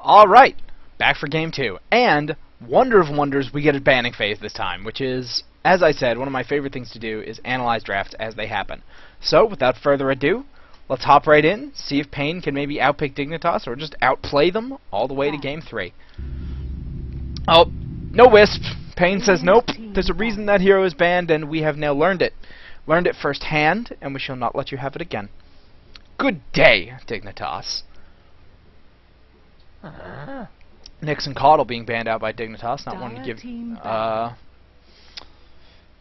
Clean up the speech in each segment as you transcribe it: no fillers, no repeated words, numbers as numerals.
Alright, back for game 2. And, wonder of wonders, we get a banning phase this time, which is, as I said, one of my favorite things to do is analyze drafts as they happen. So, without further ado, let's hop right in, see if Pain can maybe outpick Dignitas, or just outplay them all the way to game 3. Oh, no Wisp. Pain says nope. There's a reason that hero is banned, and we have now learned it. Learned it firsthand, and we shall not let you have it again. Good day, Dignitas. Nyx and Caudle being banned out by Dignitas, not wanting to give,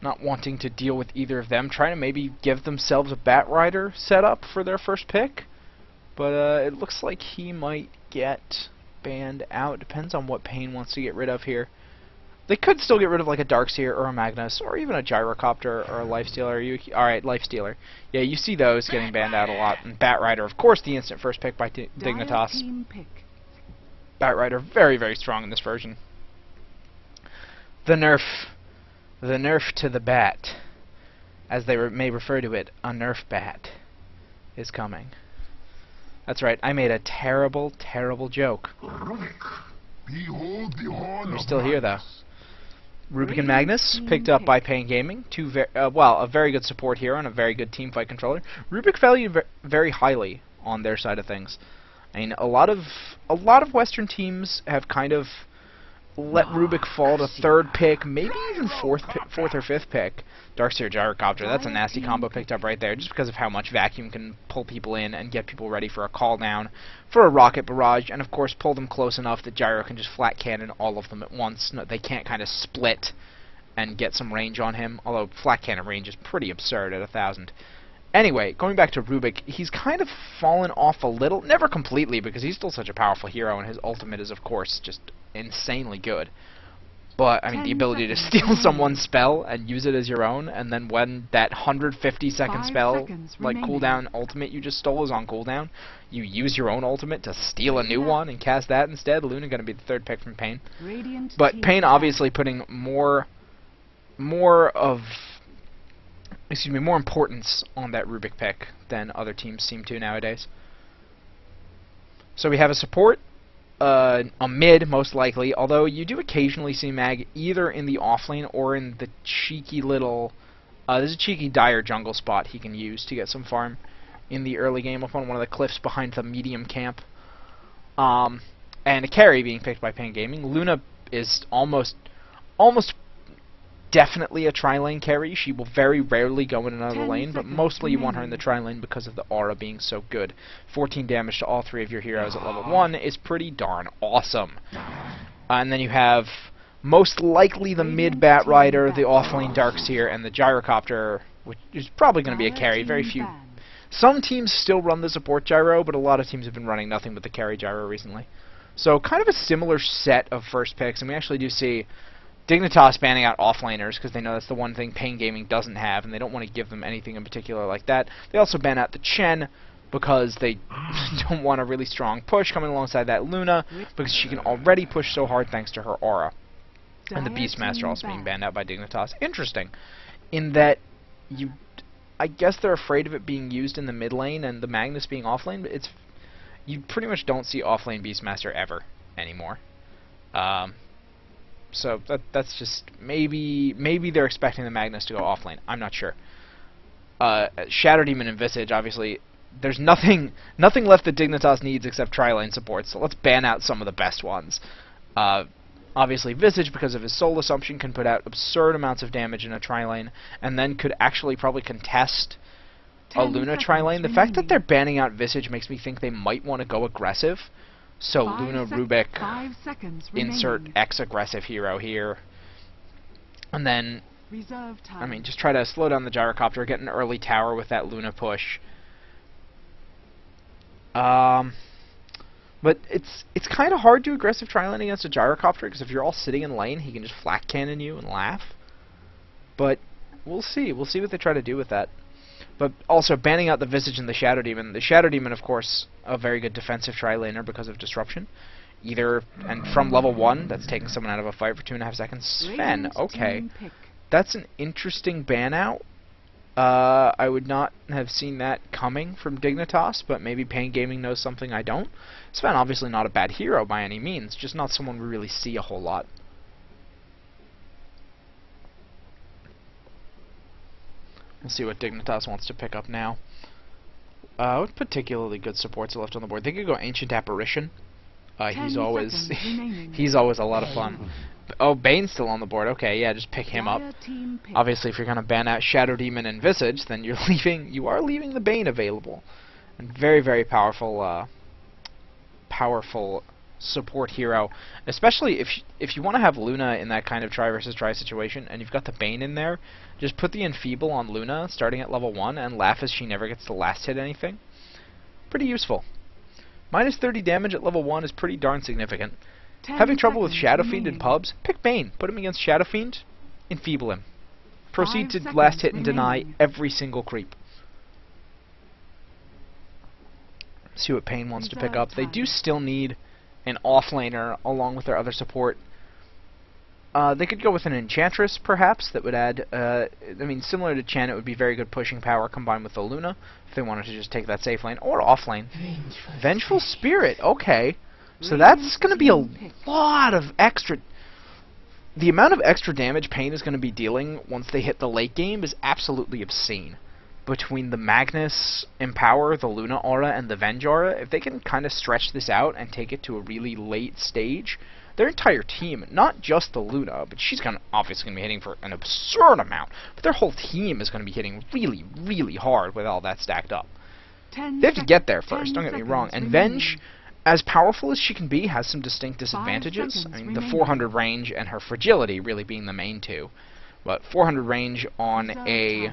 not wanting to deal with either of them, trying to maybe give themselves a Batrider setup for their first pick, but it looks like he might get banned out. Depends on what Pain wants to get rid of here. They could still get rid of like a Darkseer or a Magnus or even a Gyrocopter or a Lifestealer. Alright, Lifestealer. Yeah, you see those getting banned out a lot. And Batrider, of course, the instant first pick by Dignitas. Batrider, very, very strong in this version. The nerf to the bat, as they may refer to it, a nerf bat, is coming. That's right, I made a terrible, terrible joke. You're still here, though. Rubik and Magnus, picked up by Pain Gaming. Well, a very good support hero and a very good teamfight controller. Rubik valued very highly on their side of things. I mean, a lot of Western teams have kind of let Rubik fall to third pick, maybe even fourth or fifth pick. Darkseer Gyrocopter, that's a nasty combo picked up right there, just because of how much Vacuum can pull people in and get people ready for a call down, for a rocket barrage, and of course pull them close enough that Gyro can just flat cannon all of them at once. No, they can't kind of split and get some range on him, although flat cannon range is pretty absurd at 1,000. Anyway, going back to Rubik, he's kind of fallen off a little, never completely, because he's still such a powerful hero, and his ultimate is, of course, just insanely good. But, I mean, the ability to steal someone's spell and use it as your own, and then when that 150-second spell, like, cooldown ultimate you just stole is on cooldown, you use your own ultimate to steal a new one and cast that instead. Luna going to be the third pick from Pain. But Pain obviously putting more importance on that Rubik pick than other teams seem to nowadays. So we have a support, a mid most likely, although you do occasionally see Mag either in the offlane or in the cheeky little, there's a cheeky dire jungle spot he can use to get some farm in the early game up on one of the cliffs behind the medium camp. And a carry being picked by Pain Gaming. Luna is almost definitely a tri-lane carry. She will very rarely go in another lane, but mostly you want her in the tri-lane because of the aura being so good. 14 damage to all three of your heroes at level 1 is pretty darn awesome. And then you have most likely the mid Batrider, the offlane Darkseer, and the Gyrocopter, which is probably going to be a carry. Very few. Some teams still run the support Gyro, but a lot of teams have been running nothing but the carry Gyro recently. So kind of a similar set of first picks, and we actually do see Dignitas banning out offlaners because they know that's the one thing Pain Gaming doesn't have, and they don't want to give them anything in particular like that. They also ban out the Chen because they don't want a really strong push coming alongside that Luna because she can already push so hard thanks to her aura. And the Beastmaster also being banned out by Dignitas. Interesting, in that I guess they're afraid of it being used in the mid lane and the Magnus being offlane, but you pretty much don't see offlane Beastmaster ever anymore. So that's just maybe they're expecting the Magnus to go offlane. I'm not sure. Shadow Demon and Visage, obviously, there's nothing left that Dignitas needs except tri-lane support. So let's ban out some of the best ones. Obviously, Visage, because of his soul assumption, can put out absurd amounts of damage in a tri-lane, and then could actually probably contest a Luna tri-lane. The fact that they're banning out Visage makes me think they might want to go aggressive. So Luna, Rubik, insert X-aggressive hero here. And then, I mean, just try to slow down the Gyrocopter, get an early tower with that Luna push. But it's kind of hard to aggressive tri-lane against a Gyrocopter, because if you're all sitting in lane, he can just flat cannon you and laugh. But we'll see. We'll see what they try to do with that. But also banning out the Visage and the Shadow Demon. The Shadow Demon, of course, a very good defensive tri-laner because of disruption. And from level 1, that's taking someone out of a fight for 2.5 seconds. Sven, okay. That's an interesting ban out. I would not have seen that coming from Dignitas, but maybe Pain Gaming knows something I don't. Sven obviously not a bad hero by any means, just not someone we really see a whole lot. We'll see what Dignitas wants to pick up now. What particularly good supports are left on the board? They could go Ancient Apparition. He's always a lot of fun. Oh, Bane's still on the board. Okay, yeah, just pick him up. Obviously, if you're gonna ban out Shadow Demon and Visage, then you are leaving the Bane available. And very, very powerful, powerful support hero. Especially if you want to have Luna in that kind of try versus try situation, and you've got the Bane in there, just put the Enfeeble on Luna starting at level 1 and laugh as she never gets to last hit anything. Pretty useful. Minus 30 damage at level 1 is pretty darn significant. Having trouble with Shadow Fiend in pubs? Pick Bane. Put him against Shadow Fiend. Enfeeble him. Proceed to last hit and deny every single creep. See what Pain wants to pick up. They do still need an offlaner along with their other support. They could go with an Enchantress, perhaps, that would add, I mean, similar to Chen, it would be very good pushing power combined with the Luna, if they wanted to just take that safe lane, or off lane. Vengeful Spirit, okay. So that's going to be a lot of extra... The amount of extra damage Pain is going to be dealing once they hit the late game is absolutely obscene. Between the Magnus Empower, the Luna Aura, and the Venge Aura, if they can kind of stretch this out and take it to a really late stage, their entire team, not just the Luna, but she's obviously going to be hitting for an absurd amount, but their whole team is going to be hitting really, really hard with all that stacked up. They have to get there first, don't get me wrong, and Venge, as powerful as she can be, has some distinct disadvantages. I mean, the 400 range and her fragility really being the main two, but 400 range on a...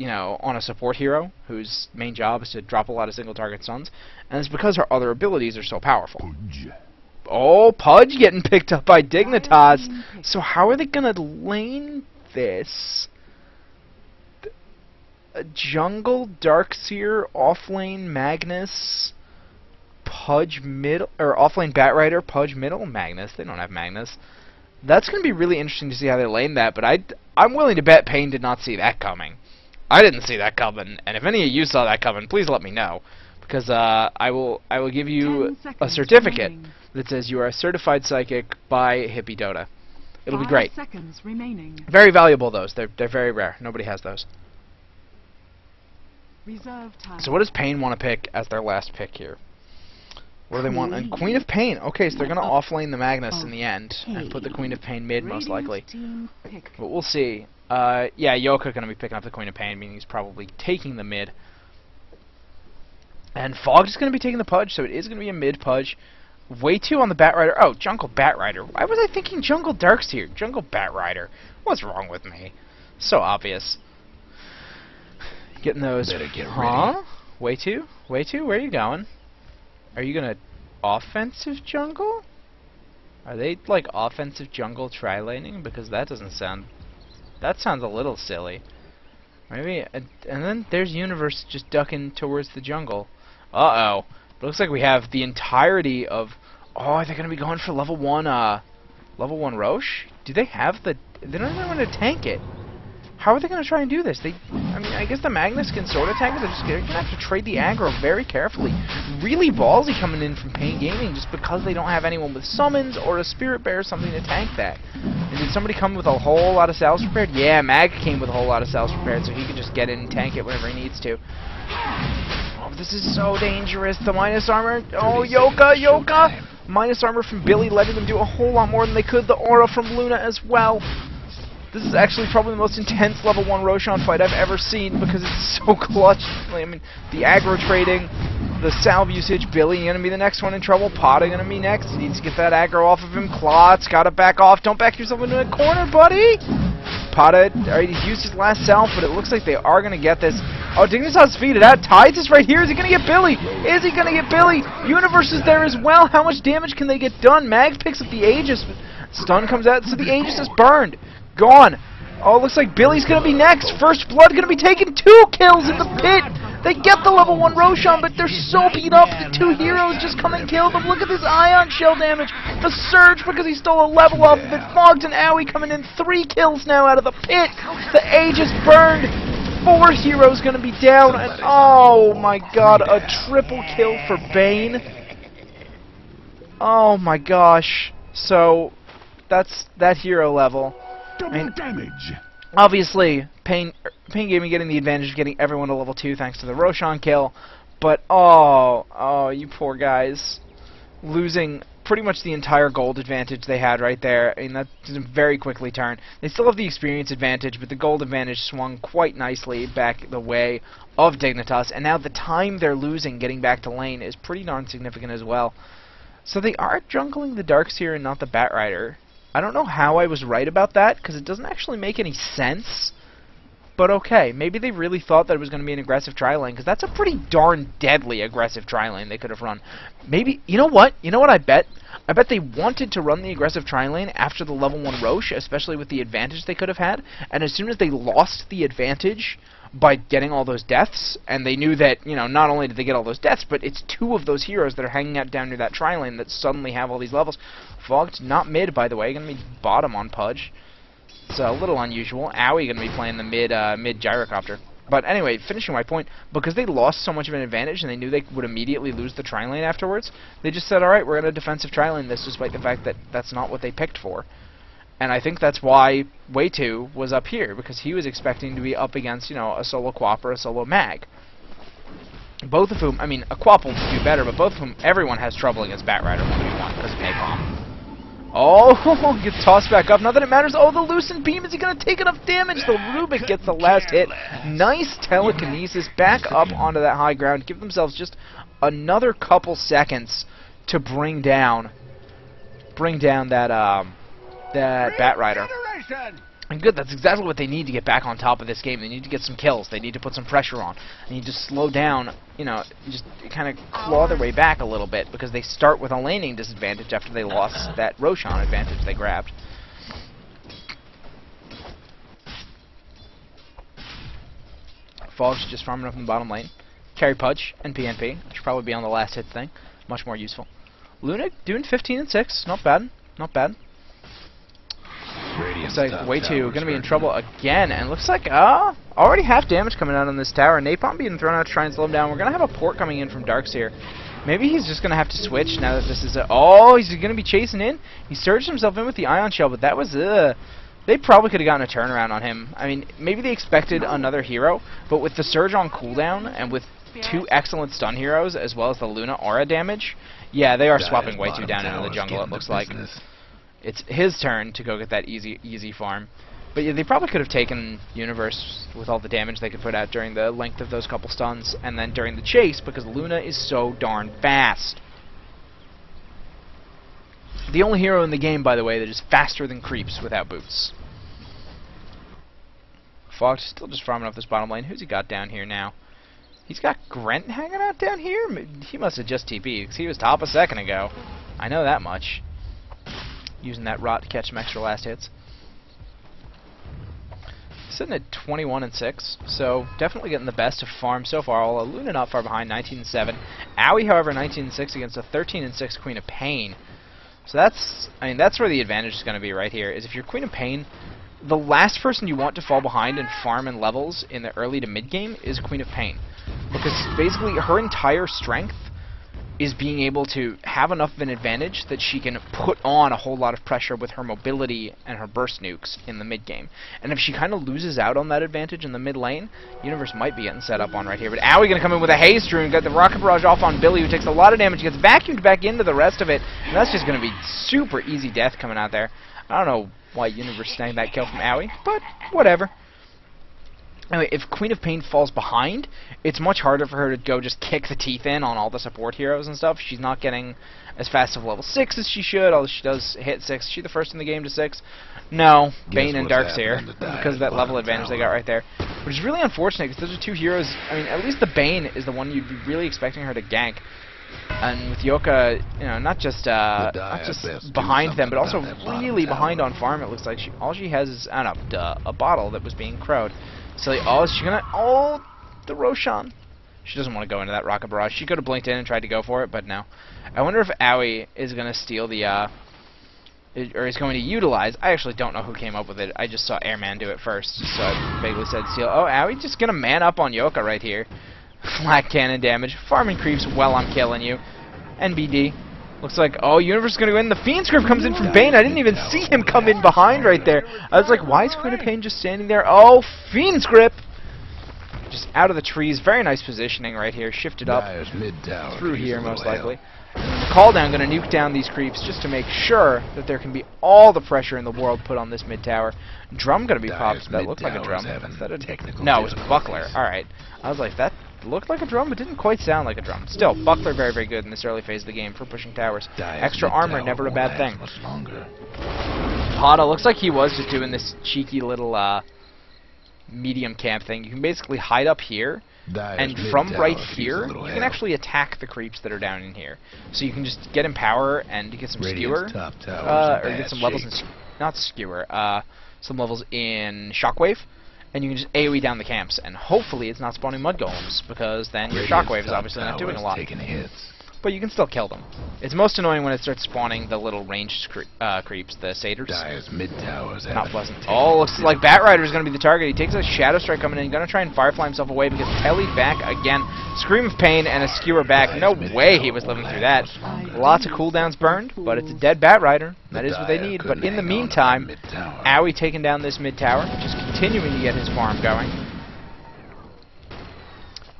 on a support hero whose main job is to drop a lot of single target stuns, and it's because her other abilities are so powerful. Pudge. Oh, Pudge getting picked up by Dignitas. So how are they gonna lane this? A jungle Darkseer, offlane Magnus, Pudge middle, or offlane Batrider, Pudge middle, Magnus. They don't have Magnus. That's gonna be really interesting to see how they lane that, but I'm willing to bet Pain did not see that coming. I didn't see that coming, and if any of you saw that coming, please let me know, because I will give you a certificate that says you are a certified psychic by Hippie Dota. It'll be great. 5 seconds remaining. Very valuable, those. They're very rare. Nobody has those. Reserve time. So what does Pain want to pick as their last pick here? What do they want? And Queen of Pain. Okay, so they're going to offlane the Magnus in the end and put the Queen of Pain mid, most likely. But we'll see. Yeah, Yoka going to be picking up the Queen of Pain, meaning he's probably taking the mid. And Fogged is going to be taking the Pudge, so it is going to be a mid Pudge. Way 2 on the Batrider. Oh, Jungle Batrider. Why was I thinking Jungle Darkseer? Jungle Batrider. What's wrong with me? So obvious. Getting those. Better get ready. Way 2? Way 2? Where are you going? Are you going to offensive jungle? Are they like offensive jungle tri-laning? Because that doesn't sound... That sounds a little silly. Maybe... and then there's Universe just ducking towards the jungle. Uh-oh. It looks like we have the entirety of... Oh, are they going to be going for level 1, level 1 Roche? Do they have the... They don't even want to tank it. How are they going to try and do this? I mean, I guess the Magnus can sort of tank it. They're just going to have to trade the aggro very carefully. Really ballsy coming in from Pain Gaming just because they don't have anyone with summons or a Spirit Bear or something to tank that. And did somebody come with a whole lot of salves prepared? Yeah, Mag came with a whole lot of salves prepared, so he can just get in and tank it whenever he needs to. Oh, this is so dangerous. The minus armor. Oh, Yoka! Minus armor from Billy, letting them do a whole lot more than they could. The aura from Luna as well. This is actually probably the most intense level 1 Roshan fight I've ever seen because it's so clutch. I mean, the aggro trading, the salve usage, Billy going to be the next one in trouble. Potta going to be next. He needs to get that aggro off of him. Klotz got to back off. Don't back yourself into a corner, buddy. Potta, alright, he's used his last salve, but it looks like they are going to get this. Oh, Dignitas feed it out. Tides is right here. Is he going to get Billy? Is he going to get Billy? Universe is there as well. How much damage can they get done? Mag picks up the Aegis. Stun comes out, so the Aegis is burned. Gone. Oh, looks like Billy's going to be next. First Blood going to be taking 2 kills in the pit. They get the level 1 Roshan, but they're so beat up. The 2 heroes just come and kill them. Look at this Ion Shell damage. The Surge because he stole a level off of it. Fogged and Owie coming in. 3 kills now out of the pit. The Aegis burned. 4 heroes going to be down. And oh my god, a triple kill for Bane. Oh my gosh. So, that's that hero level. Double damage. Obviously, Pain Gaming getting the advantage of getting everyone to level 2 thanks to the Roshan kill, but oh, you poor guys. Losing pretty much the entire gold advantage they had right there. I mean, that didn't very quickly turn. They still have the experience advantage, but the gold advantage swung quite nicely back the way of Dignitas, and now the time they're losing getting back to lane is pretty darn significant as well. So they are jungling the Darkseer and not the Batrider. I don't know how I was right about that, because it doesn't actually make any sense. But okay, maybe they really thought that it was going to be an aggressive tri-lane, because that's a pretty darn deadly aggressive tri-lane they could have run. Maybe, you know what? You know what I bet? I bet they wanted to run the aggressive tri-lane after the level 1 Roche, especially with the advantage they could have had, and as soon as they lost the advantage by getting all those deaths, and they knew that, you know, not only did they get all those deaths, but it's 2 of those heroes that are hanging out down near that tri-lane that suddenly have all these levels. Fogged, not mid, by the way, going to be bottom on Pudge. It's a little unusual. Owie going to be playing the mid gyrocopter. But anyway, finishing my point, because they lost so much of an advantage and they knew they would immediately lose the tri-lane afterwards, they just said, alright, we're going to defensive tri-lane this, despite the fact that that's not what they picked for. And I think that's why Way2 was up here, because he was expecting to be up against, you know, a solo Quap or a solo Mag. Both of whom, I mean, a Quap will do better, but both of whom, everyone has trouble against Batrider 1v1 because of Napalm. Oh, gets tossed back up. Not that it matters. Oh, the Lucent Beam. Is he going to take enough damage? The Rubik gets the last hit. Nice telekinesis back up onto that high ground. Give themselves just another couple seconds to bring down that Batrider. And good, that's exactly what they need to get back on top of this game. They need to get some kills. They need to put some pressure on. They need to slow down, you know, just kind of claw their way back a little bit, because they start with a laning disadvantage after they lost that Roshan advantage they grabbed. Fogg's just farming up in the bottom lane. Carry Pudge and PNP. Should probably be on the last hit thing. Much more useful. Luna doing 15 and 6. Not bad. Not bad. Looks like Way2 going to be in trouble again, and looks like already half damage coming out on this tower. Napalm being thrown out to try and slow him down. We're going to have a port coming in from Darkseer. Maybe he's just going to have to switch now that this is a... Oh, he's going to be chasing in. He surged himself in with the Ion Shell, but that was... They probably could have gotten a turnaround on him. I mean, maybe they expected another hero, but with the Surge on cooldown, and with 2 excellent stun heroes, as well as the Luna aura damage, yeah, they are swapping Way2 down into the jungle, it looks like. It's his turn to go get that easy farm. But yeah, they probably could have taken Universe with all the damage they could put out during the length of those couple stuns, and then during the chase, because Luna is so darn fast. The only hero in the game, by the way, that is faster than creeps without boots. Fox still just farming up this bottom lane. Who's he got down here now? He's got Grent hanging out down here? He must have just TP'd, because he was top a second ago. I know that much. Using that rot to catch some extra last hits. Sitting at 21 and 6, so definitely getting the best of farm so far. Although Luna not far behind, 19 and 7. Owie, however, 19 and 6 against a 13 and 6 Queen of Pain. So that's, I mean, that's where the advantage is going to be right here. Is if you're Queen of Pain, the last person you want to fall behind in farm and levels in the early to mid game is Queen of Pain, because basically her entire strength is being able to have enough of an advantage that she can put on a whole lot of pressure with her mobility and her burst nukes in the mid game. And if she kind of loses out on that advantage in the mid lane, Universe might be getting set up on right here. But Owie going to come in with a Haze Stream, got the Rocket Barrage off on Billy, who takes a lot of damage, gets vacuumed back into the rest of it, and that's just going to be super easy death coming out there. I don't know why Universe snagged that kill from Owie, but whatever. Anyway, if Queen of Pain falls behind, it's much harder for her to go just kick the teeth in on all the support heroes and stuff. She's not getting as fast of level 6 as she should, although she does hit 6. Is she the first in the game to 6? No, Bane and Darkseer, because of that level advantage they got right there. Which is really unfortunate, because those are 2 heroes. I mean, at least the Bane is the one you'd be really expecting her to gank. And with Yoka, you know, not just behind them, but also really behind on farm, it looks like all she has is, I don't know, a bottle that was being crowed. So, oh, is she gonna... Oh, the Roshan. She doesn't want to go into that rocket barrage. She could have blinked in and tried to go for it, but no. I wonder if Owie is going to steal the, or is going to utilize. I actually don't know who came up with it. I just saw Airman do it first, so I vaguely said steal. Oh, Owie just going to man up on Yoka right here. Flat cannon damage. Farming creeps while I'm killing you. NBD. Looks like, oh, Universe is going to win. The Fiend Script comes in from Bane. I didn't even see him come in behind right there. I was like, why is Queen of Pain just standing there? Oh, Fiend Script! Just out of the trees. Very nice positioning right here. Shifted up through here, most likely. Call down, going to nuke down these creeps just to make sure that there can be all the pressure in the world put on this mid tower. Drum going to be popped. That looked like a drum. Is that a no, it was a buckler. Alright. I was like, that looked like a drum, but didn't quite sound like a drum. Still, buckler very, very good in this early phase of the game for pushing towers. Extra armor, never a bad thing. Pada looks like he was just doing this cheeky little medium camp thing. You can basically hide up here, and from right here, you can actually attack the creeps that are down in here. So you can just get in power and get some skewer, or get some levels in, not skewer, some levels in shockwave, and you can just AoE down the camps, and hopefully it's not spawning mud golems, because then your shockwave is obviously not doing a lot. But you can still kill them. It's most annoying when it starts spawning the little ranged creeps, the satyrs. Not pleasant. Oh, looks like Batrider is going to be the target. He takes a Shadow Strike coming in. He's going to try and Firefly himself away, but gets Pellied back again. Scream of Pain and a Skewer back. No way he was living through that. Lots of cooldowns burned, but it's a dead Batrider. That is what they need. But in the meantime, Owie taking down this mid tower, just continuing to get his farm going.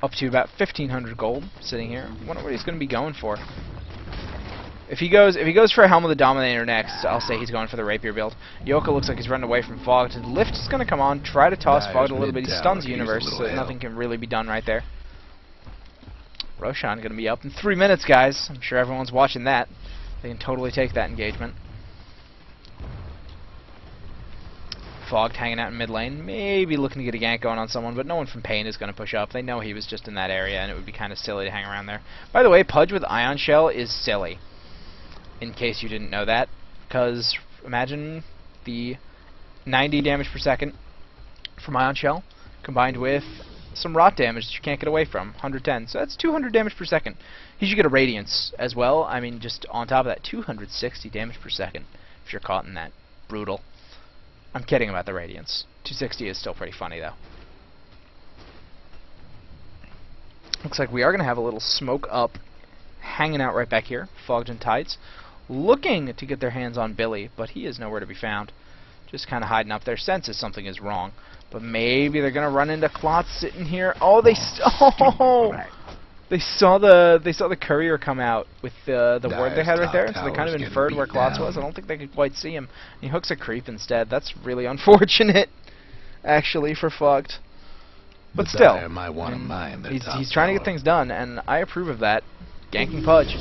Up to about 1,500 gold, sitting here. Wonder what he's going to be going for. If he goes for a Helm of the Dominator next, I'll say he's going for the Rapier build. Yoka looks like he's running away from Fog. The lift is going to come on, try to toss Fog a little bit. He stuns Universe, so nothing can really be done right there. Roshan going to be up in 3 minutes, guys. I'm sure everyone's watching that. They can totally take that engagement. Fogged hanging out in mid lane, maybe looking to get a gank going on someone, but no one from Pain is going to push up. They know he was just in that area, and it would be kind of silly to hang around there. By the way, Pudge with Ion Shell is silly, in case you didn't know that, because imagine the 90 damage per second from Ion Shell, combined with some rot damage that you can't get away from, 110, so that's 200 damage per second. He should get a Radiance as well. I mean, just on top of that, 260 damage per second, if you're caught in that. Brutal. I'm kidding about the Radiance. 260 is still pretty funny, though. Looks like we are going to have a little smoke up, hanging out right back here. Fogged and Tides, looking to get their hands on Billy, but he is nowhere to be found. Just kind of hiding up. Their senses something is wrong. But maybe they're going to run into Klotz sitting here. Oh, they saw the courier come out with the ward they had right there, so they kind of inferred where Klotz was. I don't think they could quite see him. He hooks a creep instead. That's really unfortunate, actually, for Fogged. But still, he's trying to get things done, and I approve of that. Ganking Pudge.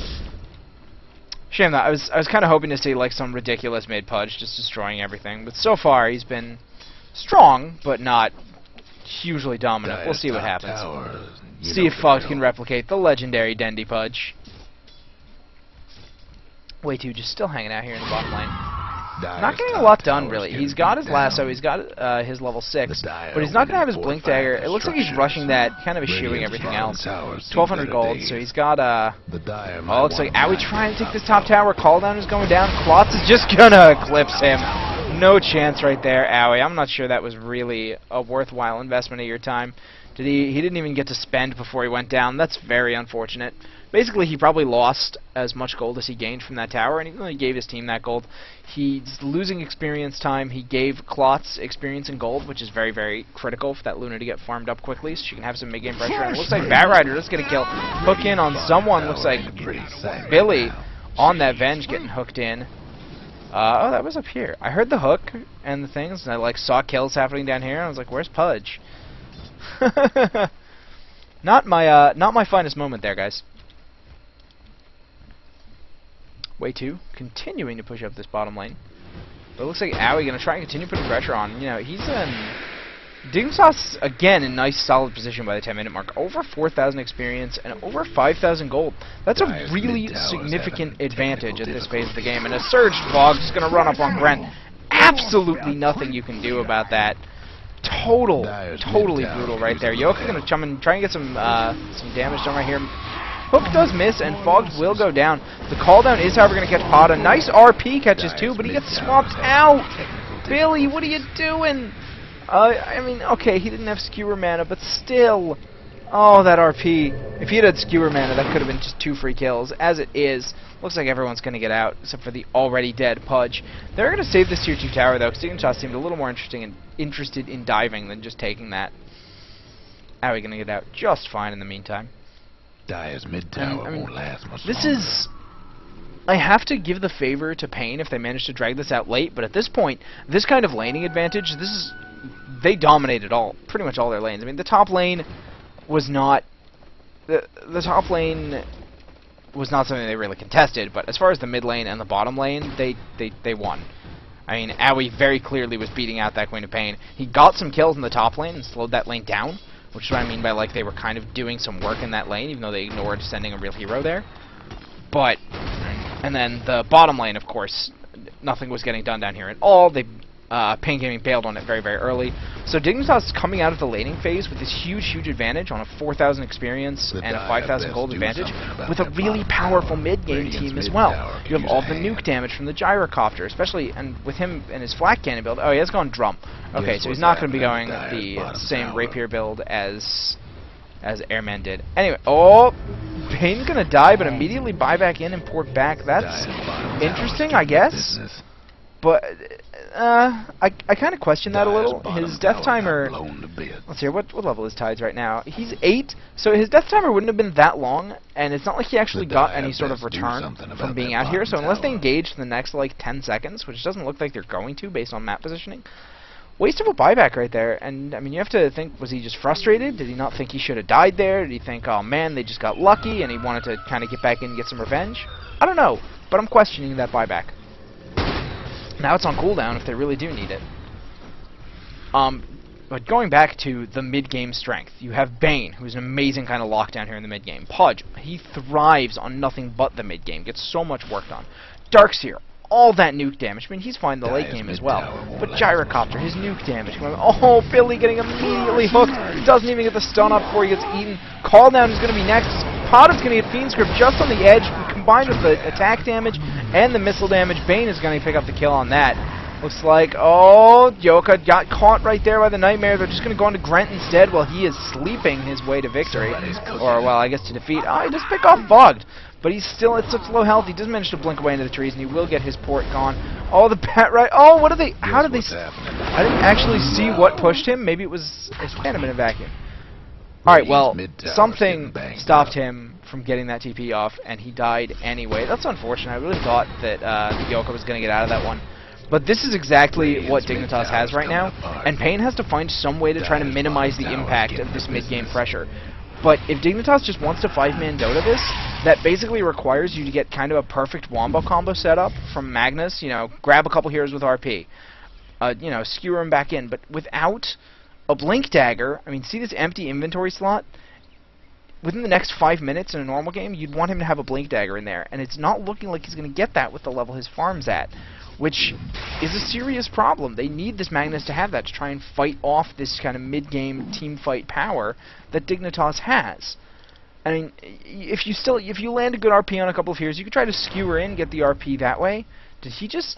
Shame that I was kind of hoping to see like some ridiculous mid Pudge just destroying everything, but so far he's been strong, but not hugely dominant. We'll see what happens. See if Fogged can replicate the legendary Dendy Pudge. Way too, just still hanging out here in the bottom lane. Not getting a lot done, really. He's got his lasso, he's got his level 6, but he's not going to have his Blink Dagger. It looks like he's rushing that, kind of eschewing everything else. 1,200 gold, so he's got, oh, looks like Owie trying to take this top tower. Call down is going down. Klotz is just going to eclipse him. No chance right there, Owie. I'm not sure that was really a worthwhile investment of your time. He didn't even get to spend before he went down. That's very unfortunate. Basically, he probably lost as much gold as he gained from that tower, and even though he gave his team that gold, he's losing experience time. He gave Klotz experience and gold, which is very, very critical for that Luna to get farmed up quickly, so she can have some mid-game pressure. And it looks like Batrider does get a kill. Hook in on someone. Looks like Billy on that Venge getting hooked in. Oh, that was up here. I heard the hook and the things, and I like saw kills happening down here, and I was like, where's Pudge? Not my finest moment there, guys. Way 2, continuing to push up this bottom lane. But it looks like Owie going to try and continue putting pressure on. You know, he's Dignitas, again, in nice, solid position by the 10-minute mark. Over 4,000 experience and over 5,000 gold. That's a really significant advantage at this phase of the game. And a Surge Fog's just going to run up on Grent. Absolutely nothing you can do about that. Totally brutal right there. Yoka gonna come and try and get some damage done right here. Hook does miss, and Fogged will go down. The call down is, however, going to catch Pada. Nice RP catches, too, but he gets swapped out. Billy, what are you doing? I mean, okay, he didn't have Skewer mana, but still. Oh, that RP. If he had Skewer mana, that could have been just 2 free kills. As it is, looks like everyone's going to get out, except for the already dead Pudge. They're going to save this tier 2 tower, though, because Dignitas seemed a little more interested in diving than just taking that. Owie going to get out just fine in the meantime. Dire's mid tower won't last much this longer. I have to give the favor to Pain if they manage to drag this out late, but at this point, this kind of laning advantage, they dominated pretty much all their lanes. I mean, the top lane was not the top lane was not something they really contested, but as far as the mid lane and the bottom lane, they won. I mean, Owie very clearly was beating out that Queen of Pain. He got some kills in the top lane and slowed that lane down, which is what I mean by, like, they were kind of doing some work in that lane, even though they ignored sending a real hero there. But, and then the bottom lane, of course, nothing was getting done down here at all. Pain Gaming bailed on it very, very early. So Dignitas is coming out of the laning phase with this huge advantage on a 4,000 experience and a 5,000 gold advantage, with a really powerful mid-game team as well. You have all the nuke damage from the Gyrocopter, especially, and with him and his Flak Cannon build. Oh, he has gone Drum. Okay, so he's not going to be going the same Rapier build as Airman did. Anyway, Pain's going to die, but immediately buy back in and port back. That's interesting, I guess. But I kind of question that a little. His death timer. Let's see, what level is Tides right now? He's 8, so his death timer wouldn't have been that long, and it's not like he actually got any sort of return from being out here. So unless they engage in the next like 10 seconds, which doesn't look like they're going to based on map positioning, waste of a buyback right there. And I mean, you have to think: was he just frustrated? Did he not think he should have died there? Did he think, oh man, they just got lucky, and he wanted to kind of get back in and get some revenge? I don't know, but I'm questioning that buyback. Now it's on cooldown if they really do need it. But going back to the mid-game strength, you have Bane, who's an amazing kind of lockdown here in the mid-game. Pudge, he thrives on nothing but the mid-game, gets so much work done. Darkseer, all that nuke damage. I mean, he's fine in the late game as well. But Gyrocopter, his nuke damage. Oh, Billy getting immediately hooked. Doesn't even get the stun up before he gets eaten. Call down is going to be next. Pota's going to get Fiend's Grip just on the edge, combined with the attack damage and the missile damage. Bane is going to pick up the kill on that. Looks like, Yoka got caught right there by the Nightmare. They're just going to go on to Grant instead while he is sleeping his way to victory. Or, well, I guess to defeat. Oh, he just picked off Fogged. But he's still at such low health, he does manage to blink away into the trees, and he will get his port gone. Oh, the bat right. Oh, what are they? How did they? I didn't actually see what pushed him. Maybe it was his Phantom in a vacuum. Alright, well, something stopped him from getting that TP off, and he died anyway. That's unfortunate. I really thought that Yoka was going to get out of that one. But this is exactly what Dignitas has right now, and Pain has to find some way to try to minimize the impact of this mid-game pressure. But if Dignitas just wants to 5-man Dota this, that basically requires you to get kind of a perfect Wombo combo set up from Magnus, you know, grab a couple heroes with RP, you know, skewer them back in, but without a Blink Dagger, I mean, see this empty inventory slot? Within the next 5 minutes in a normal game, you'd want him to have a Blink Dagger in there, and it's not looking like he's going to get that with the level his farm's at, which is a serious problem. They need this Magnus to have that to try and fight off this kind of mid-game team fight power that Dignitas has. I mean, if you land a good RP on a couple of heroes, you could try to skewer in, get the RP that way. Did he just...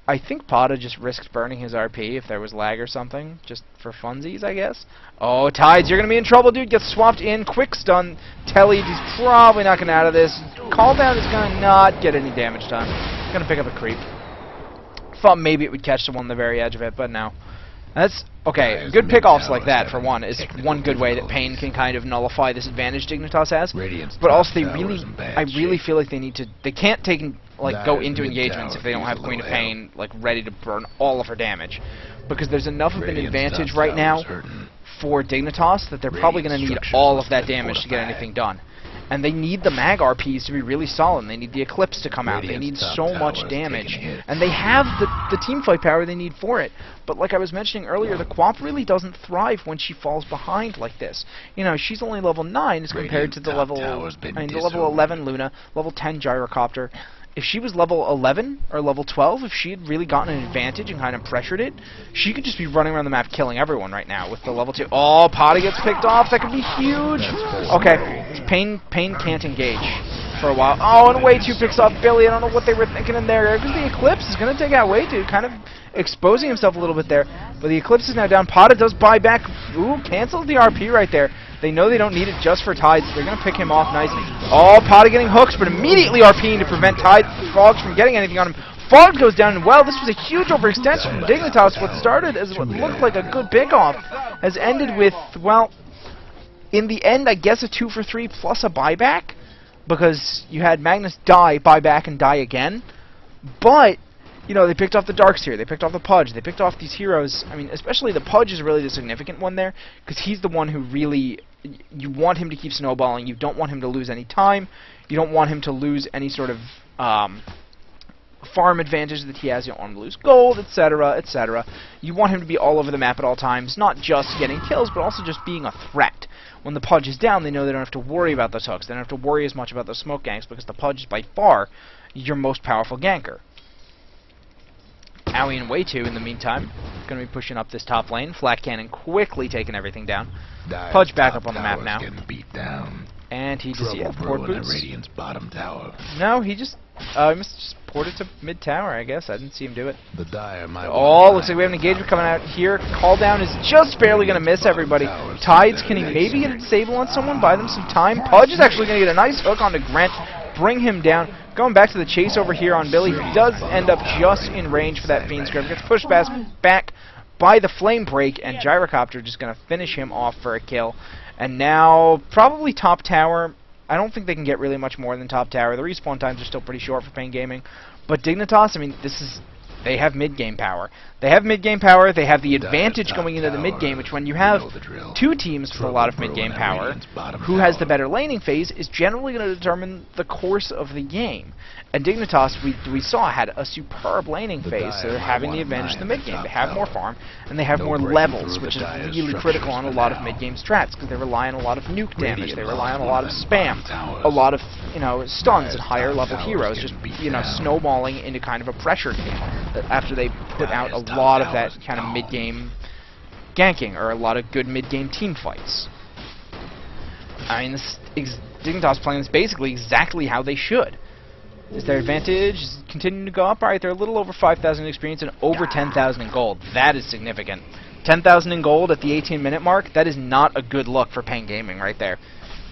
I think Pada just risked burning his RP if there was lag or something, just for funsies, I guess. Oh, Tides, you're going to be in trouble, dude. Gets swapped in. Quick stun. Telly, he's probably not going to out of this. Call down is going to not get any damage done. He's going to pick up a creep. Thought maybe it would catch someone on the very edge of it, but no. That's okay. Good pickoffs like that, for one, is one good way that Pain can kind of nullify this advantage Dignitas has. But also, I really feel like they can't take go into engagements if they don't have Queen of Pain like ready to burn all of her damage, because there's enough of an advantage right now for Dignitas that they're probably going to need all of that damage to get anything done. And they need the Mag RPs to be really solid, and they need the Eclipse to come out. They need so much damage. And they have the teamfight power they need for it. But like I was mentioning earlier, the Quap really doesn't thrive when she falls behind like this. You know, she's only level 9 as compared to the level 11 Luna, level 10 Gyrocopter. if she was level 11 or level 12, if she had really gotten an advantage and kind of pressured it, she could just be running around the map killing everyone right now with the level 2. Oh, Potta gets picked off. That could be huge. Okay, Pain can't engage for a while. Oh, and Way2 picks off Billy. I don't know what they were thinking in there. Because the Eclipse is going to take out Way2, kind of exposing himself a little bit there. But the Eclipse is now down. Potta does buy back. Ooh, cancels the RP right there. They know they don't need it just for Tides. They're going to pick him off nice. Oh, Potta getting hooks, but immediately RPing to prevent Fogs from getting anything on him. Fogs goes down, and well, this was a huge overextension from Dignitas. What started as what looked like a good pickoff has ended with, well, in the end, I guess a 2 for 3 plus a buyback, because you had Magnus die, buy back, and die again. But, you know, they picked off the Darkseer, they picked off the Pudge, they picked off these heroes. I mean, especially the Pudge is really the significant one there, because he's the one who really, you want him to keep snowballing. You don't want him to lose any time. You don't want him to lose any sort of farm advantage that he has. You don't want him to lose gold, etc., etc. You want him to be all over the map at all times, not just getting kills, but also just being a threat. When the Pudge is down, they know they don't have to worry about those hooks. They don't have to worry as much about those smoke ganks, because the Pudge is by far your most powerful ganker. Owie and Way2, in the meantime, going to be pushing up this top lane. Flat Cannon quickly taking everything down. Pudge back up on the map now. Beat down. And he just, yeah, port boots. Radiant's bottom tower. No, he just, he must just port it to mid tower, I guess. I didn't see him do it. The Dire might looks like we have an engagement coming out here. Call down is just barely going to miss everybody. Tides, can he maybe get a disable on someone? Buy them some time. Pudge is actually going to get a nice hook onto Grant. Bring him down. Going back to the chase over here on Billy, who does end up just in range for that Fiend Script. Gets pushed back by the Flame Break, and Gyrocopter just going to finish him off for a kill. And now, probably top tower. I don't think they can get really much more than top tower. The respawn times are still pretty short for Pain Gaming. But Dignitas, I mean, they have mid-game power. They have mid-game power. They have the advantage going into the mid-game, which when you have two teams with a lot of mid-game power, who has the better laning phase is generally going to determine the course of the game. And Dignitas, we saw, had a superb laning phase, so they're having the advantage in the mid-game. They have more farm, and they have more levels, which is really critical on a lot of mid-game strats, because they rely on a lot of nuke damage, they rely on a lot of spam, a lot of, you know, stuns and higher level heroes, just, you know, snowballing into kind of a pressure game after they put out a lot of that kind of mid-game ganking, or a lot of good mid-game team fights. I mean, Dignitas playing this basically exactly how they should. Is their advantage continuing to go up? Alright, they're a little over 5,000 experience and over 10,000 in gold. That is significant. 10,000 in gold at the 18-minute mark, that is not a good look for Pain Gaming right there.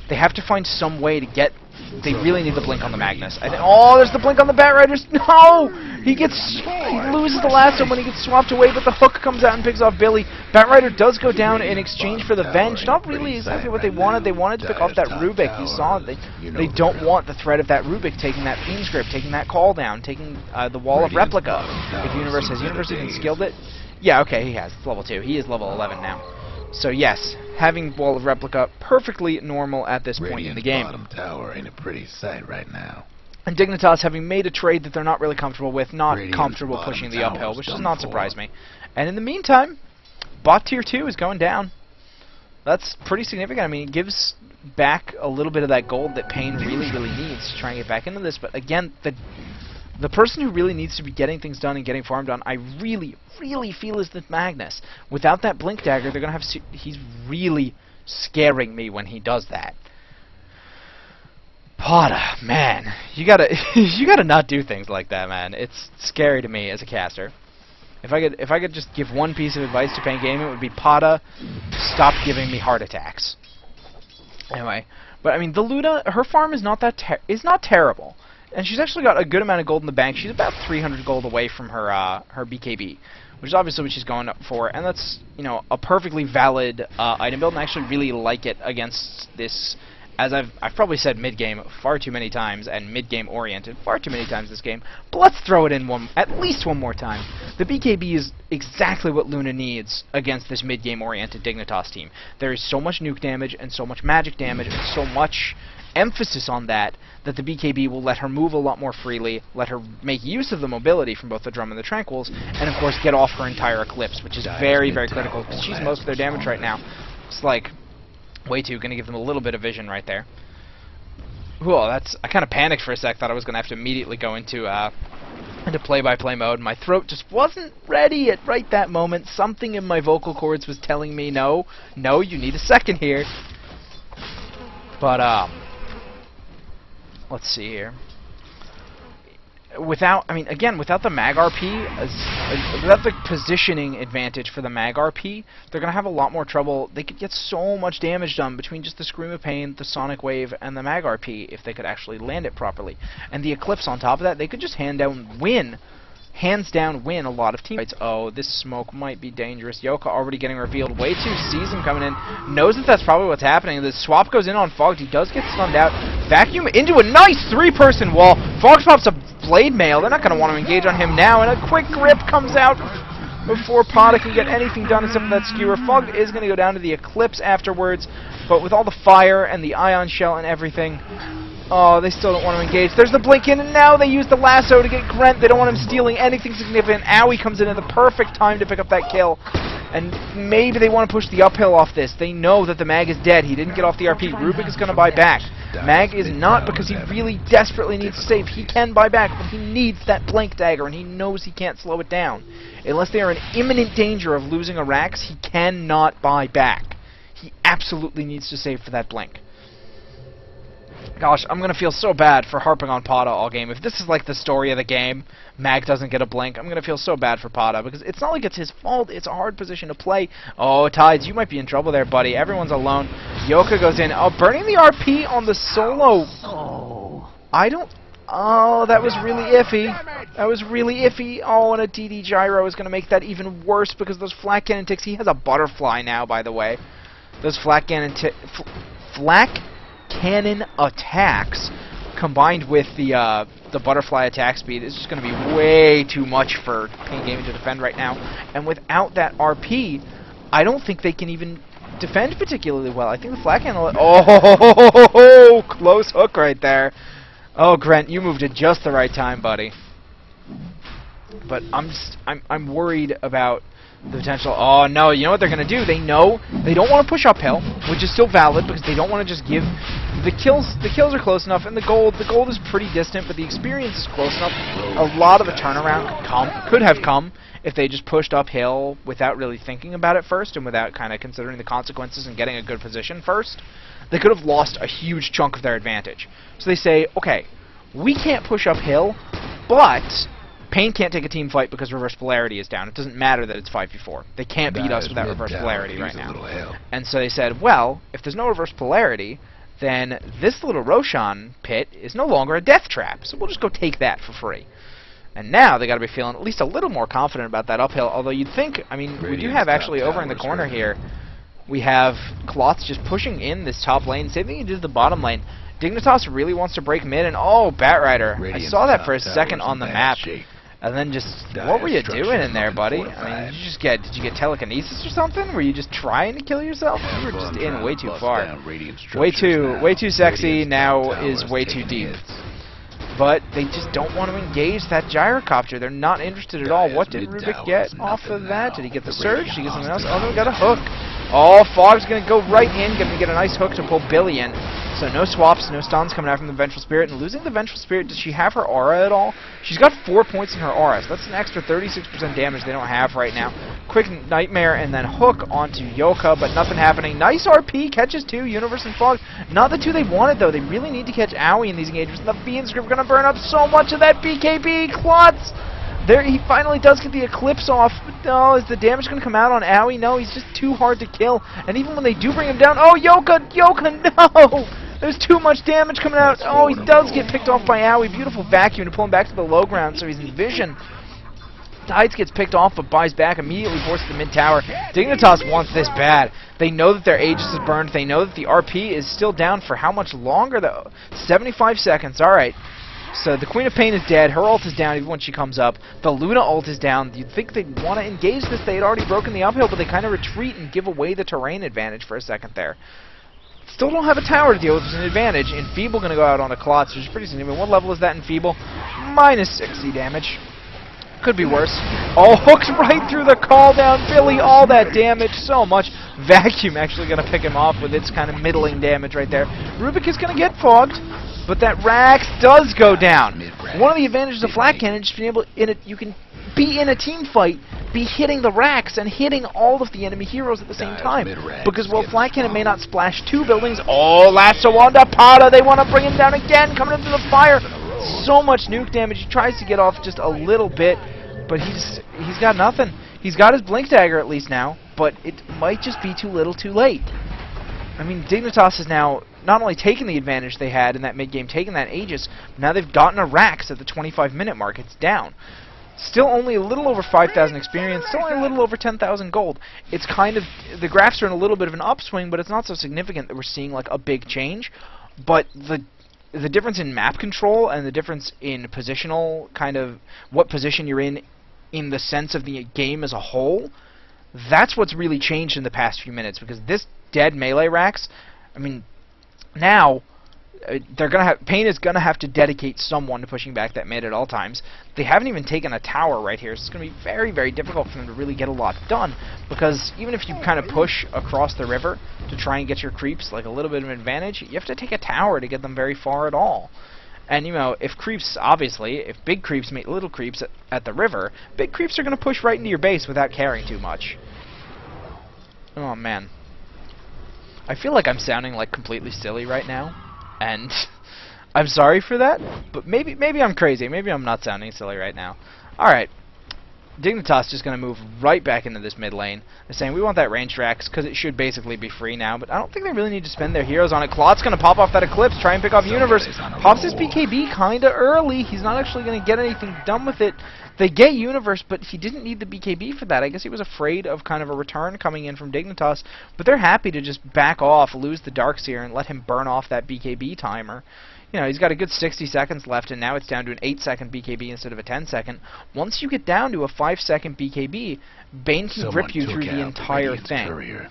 They have to find some way to get... They really need the blink on the Magnus. Oh, there's the blink on the Batriders. No! He loses the last one when he gets swapped away, but the hook comes out and picks off Billy. Batrider does go down in exchange for the Venge. Not really exactly what they wanted. They wanted to pick off that Rubik. You saw it. They don't want the threat of that Rubik taking that Fiend Script, taking that call down, taking the Wall of Replica. If Universe has Universe even skilled it? Yeah, okay, he has. It's level 2. He is level 11 now. So yes, having Wall of Replica perfectly normal at this point in the game. Bottom tower ain't a pretty sight right now. And Dignitas having made a trade that they're not really comfortable with, not comfortable pushing the uphill, which does not surprise me. And in the meantime, bot tier 2 is going down. That's pretty significant. I mean, it gives back a little bit of that gold that Pain really, really needs to try and get back into this. But again, the person who really needs to be getting things done and getting farm done, I really, really feel is the Magnus. Without that Blink Dagger, they're going to have... He's really scaring me when he does that. Potta, man, you gotta not do things like that, man. It's scary to me as a caster. If I could just give one piece of advice to Pain Gaming, it would be Potta, stop giving me heart attacks. Anyway, but I mean, the Luna, her farm is not terrible. And she's actually got a good amount of gold in the bank. She's about 300 gold away from her her BKB, which is obviously what she's going up for. And that's, you know, a perfectly valid item build. And I actually really like it against this, as I've probably said mid-game far too many times, and mid-game oriented far too many times this game. But let's throw it in at least one more time. The BKB is exactly what Luna needs against this mid-game oriented Dignitas team. There is so much nuke damage and so much magic damage and so much emphasis on that the BKB will let her move a lot more freely, let her make use of the mobility from both the Drum and the Tranquils, and of course get off her entire Eclipse, which is very, very critical, because she's most of their damage right now. It's like, Way2 going to give them a little bit of vision right there. Well, I kind of panicked for a sec. Thought I was going to have to immediately go into play-by-play mode. My throat just wasn't ready at right that moment. Something in my vocal cords was telling me, no, you need a second here. But let's see here. Without the mag RP, without the positioning advantage for the mag RP, they're going to have a lot more trouble. They could get so much damage done between just the Scream of Pain, the Sonic Wave, and the mag RP if they could actually land it properly. And the Eclipse on top of that, they could just hands down win a lot of team fights. Oh, this smoke might be dangerous. Yoka already getting revealed. Way too sees him coming in. Knows that that's probably what's happening. The swap goes in on Fogged. He does get stunned out. Vacuum into a nice three-person wall. Fogged pops a blade mail. They're not going to want to engage on him now. And a quick grip comes out before Pada can get anything done except for that skewer. Fogged is going to go down to the Eclipse afterwards. But with all the fire and the Ion Shell and everything, oh, they still don't want to engage. There's the blink in, and now they use the lasso to get Grent. They don't want him stealing anything significant. Owie comes in at the perfect time to pick up that kill. And maybe they want to push the uphill off this. They know that the mag is dead. He didn't get off the RP. Rubik is going to buy back. Mag is not because he really desperately needs to save. He can buy back, but he needs that blink dagger, and he knows he can't slow it down. Unless they are in imminent danger of losing a Rax, he cannot buy back. He absolutely needs to save for that blink. Gosh, I'm going to feel so bad for harping on Pada all game. If this is like the story of the game, Mag doesn't get a blink, I'm going to feel so bad for Pada, because it's not like it's his fault. It's a hard position to play. Oh, Tides, you might be in trouble there, buddy. Everyone's alone. Yoka goes in. Oh, burning the RP on the solo. Oh, that was really iffy. That was really iffy. Oh, and a DD Gyro is going to make that even worse because those Flak Cannon ticks. He has a butterfly now, by the way. Those Flak Cannon Cannon attacks combined with the butterfly attack speed is just going to be way too much for Pain Gaming to defend right now. And without that RP, I don't think they can even defend particularly well. I think the Flak Cannon... Oh, close hook right there. Oh, Grant, you moved at just the right time, buddy. But I'm worried about the potential. Oh no, you know what they're gonna do? They know they don't want to push uphill, which is still valid because they don't want to just give the kills. The kills are close enough, and the gold is pretty distant, but the experience is close enough. A lot of the turnaround could have come if they just pushed uphill without really thinking about it first and without kind of considering the consequences and getting a good position first. They could have lost a huge chunk of their advantage. So they say, okay, we can't push uphill, but Pain can't take a team fight because reverse polarity is down. It doesn't matter that it's 5v4. They can't beat us without reverse polarity right now. And so they said, well, if there's no reverse polarity, then this little Roshan pit is no longer a death trap. So we'll just go take that for free. And now they got to be feeling at least a little more confident about that uphill. Although you'd think, I mean, we do have actually over in the corner here, we have Klotz just pushing in this top lane. Same thing he did the bottom lane. Dignitas really wants to break mid, and oh, Batrider. I saw that for a second on the map. And then just, what were you doing in there, buddy? I mean, did you get telekinesis or something? Were you just trying to kill yourself? You were just in way too far. Way too sexy, now is way too deep. But they just don't want to engage that gyrocopter. They're not interested at all. What did Rubik get off of that? Did he get the surge? Did he get something else? Oh, no, he got a hook. Oh, Fogg's going to go right in, going to get a nice hook to pull Billy in. So no swaps, no stuns coming out from the Vengeful Spirit. And losing the Vengeful Spirit, does she have her aura at all? She's got 4 points in her aura, so that's an extra 36% damage they don't have right now. Quick Nightmare and then hook onto Yoka, but nothing happening. Nice RP, catches two, Universe and Fog. Not the two they wanted, though. They really need to catch Owie in these engagements. And the Fiend Script going to burn up so much of that BKB. Klotz! There, he finally does get the Eclipse off. But no, is the damage going to come out on Owie? No, he's just too hard to kill. And even when they do bring him down, oh, Yoka, no! There's too much damage coming out. Oh, he does get picked off by Owie. Beautiful vacuum to pull him back to the low ground, so he's in vision. Tides gets picked off, but buys back, immediately forces the mid-tower. Dignitas wants this bad. They know that their Aegis is burned. They know that the RP is still down for how much longer, though? 75 seconds. All right. So the Queen of Pain is dead. Her ult is down even when she comes up. The Luna ult is down. You'd think they'd want to engage this. They had already broken the uphill, but they kind of retreat and give away the terrain advantage for a second there. Still don't have a tower to deal with as an advantage. Enfeeble going to go out on a Klotz, which is pretty significant. What level is that Enfeeble? Minus 60 damage. Could be worse. Oh, hooks right through the call down. Billy, all that damage. So much. Vacuum actually going to pick him off with its kind of middling damage right there. Rubik is going to get fogged. But that Rax does go down. Mid-range. One of the advantages of Flat Mid-range. Cannon is just being able you can be in a team fight, be hitting the Rax and hitting all of the enemy heroes at the same Dive time. mid-range, Because while getting Flat Cannon may smaller. not splash 2 buildings, oh, lasso onto Pata. They want to bring him down again, coming into the fire. So much nuke damage. He tries to get off just a little bit, but he's got nothing. He's got his Blink Dagger at least now, but it might just be too little too late. I mean, Dignitas is now not only taking the advantage they had in that mid-game, taking that Aegis, but now they've gotten a Rax at the 25-minute mark. It's down. Still only a little over 5,000 experience, still only a little over 10,000 gold. It's kind of, the graphs are in a little bit of an upswing, but it's not so significant that we're seeing like a big change. But the difference in map control and the difference in positional, kind of what position you're in the sense of the game as a whole, that's what's really changed in the past few minutes. Because this dead melee Rax, I mean, now they're gonna have Pain is gonna have to dedicate someone to pushing back that mid at all times. They haven't even taken a tower right here, so it's gonna be very, very difficult for them to really get a lot done. Because even if you kind of push across the river to try and get your creeps like a little bit of an advantage, you have to take a tower to get them very far at all. And, you know, if creeps, obviously, if big creeps meet little creeps at the river, big creeps are going to push right into your base without caring too much. Oh, man. I feel like I'm sounding, like, completely silly right now. And I'm sorry for that, but maybe I'm crazy. Maybe I'm not sounding silly right now. Alright. Dignitas just going to move right back into this mid lane. They're saying we want that range Rax because it should basically be free now, but I don't think they really need to spend their heroes on it. Klot's going to pop off that Eclipse, try and pick off Universe. Pops his BKB kind of early. He's not actually going to get anything done with it. They get Universe, but he didn't need the BKB for that. I guess he was afraid of kind of a return coming in from Dignitas, but they're happy to just back off, lose the Darkseer, and let him burn off that BKB timer. You know, he's got a good 60 seconds left, and now it's down to an 8-second BKB instead of a 10-second. Once you get down to a 5-second BKB, Bane can rip you through the entire thing. Courier.